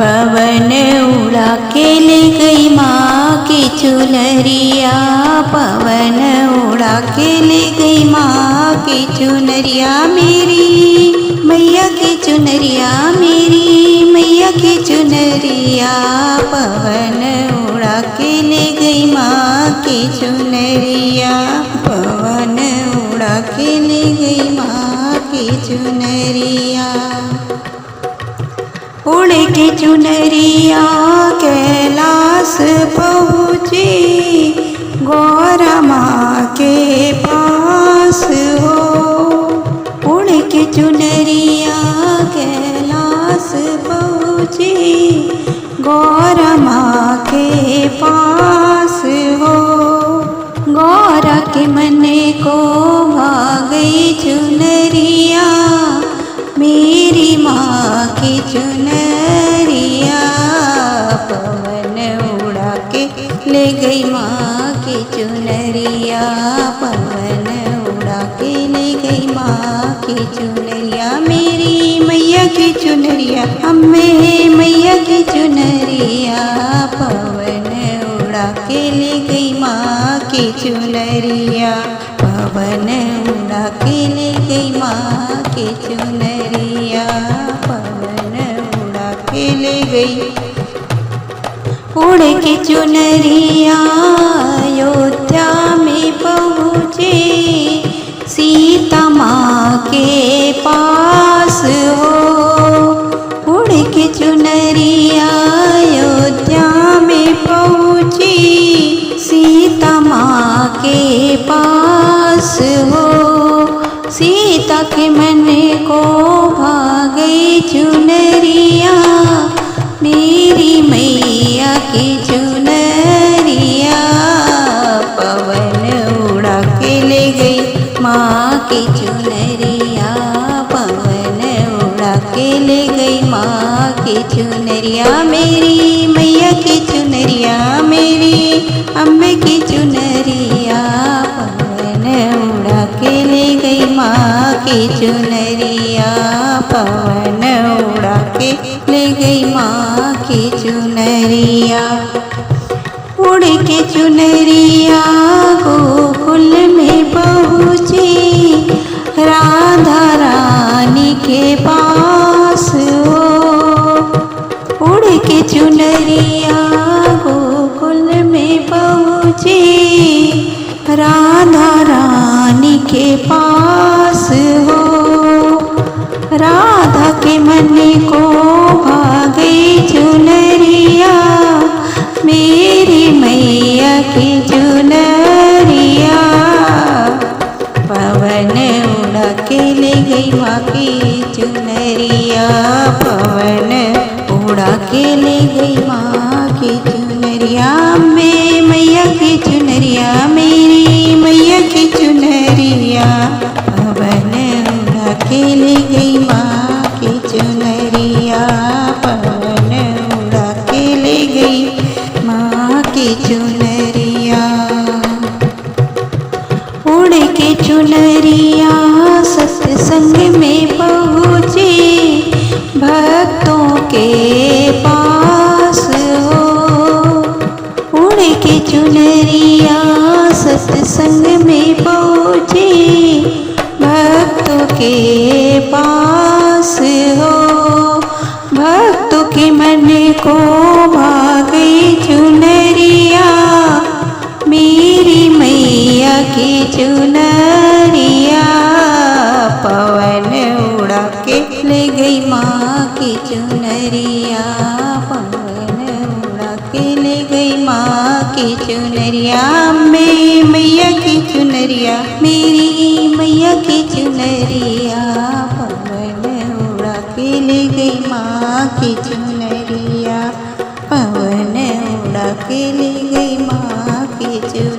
पवन उड़ा के ले गई माँ की चुनरिया, पवन उड़ा के ले गई माँ की चुनरिया मेरी मैया की चुनरिया, मेरी मैया की चुनरिया। पवन उड़ा के ले गई माँ की चुनरिया, पवन उड़ा के ले गई माँ की चुनरिया। उड़ के चुनरिया कैलाश पहुँची, गौरा माँ के पास हो। उड़ के चुनरिया कैलाश पहुँची, गौरा माँ के पास हो। गौरा के मन को भा गई चुनरिया, मेरी माँ की चुनरिया। पवन उड़ा के ले गई माँ की चुनरिया, पवन उड़ा के ले गई माँ की चुनरिया मेरी मैया की चुनरिया, अम्मे मैया की चुनरिया। पवन उड़ा के ले गई माँ की चुनरिया, पवन उड़ा के ले गई माँ की चुनरिया, पवन उड़ा के ले गई। उड़ के चुनरिया अयोध्या में पहुँचे, सीता माँ के पास हो। उड़ के चुनरिया अयोध्या में पहुँची, सीता माँ के पास हो। सीता के मन को भा गई चुनरिया, मेरी मैया की चुनरिया। पवन उड़ा के ले गई माँ की चुनरिया, पवन उड़ा के ले गई माँ की चुनरिया मेरी मैया की चुनरिया, मेरी अम्मे की चुनरिया। पवन उड़ा के ले गई माँ की चुनरिया, पवन उड़ा के ले गई माँ की चुनरिया। उड़ के चुनरिया गोकुल में पहुँची, राधा रानी के पास हो। उड़ के चुनरिया गोकुल में पहुँची, राधा रानी के पास हो। राधा के मन को भा गई चुनरिया, मेरी मैया की चुनरिया। पवन उड़ा के ले गई माँ की चुनरिया, पवन उड़ा के ले गई माँ की चुनरिया। मैं मैया की चुनरिया, मेरी मैया की चुनरिया। पवन उड़ा के ले गई माँ की चुनरिया, पवन उड़ा के ले गई माँ की चुनरिया। उड़ के चुनरिया सत्संग में पहुँची, भक्तों के पास हो। उड़ के चुनरिया सत्संग में पहुँची, भक्तों के पास हो। भक्तों के मन को भा गई चुनरिया, मेरी मैया की चुनरिया। पवन उड़ा के ले गई माँ की चुनरिया, पवन उड़ा के ले गई माँ की चुनरिया। मैं मैया की चुनरिया, मेरी मैया की चुनरिया। पवन उड़ा के ले गई माँ की चुनरिया, पवन उड़ा के ले गई माँ की चुनरिया।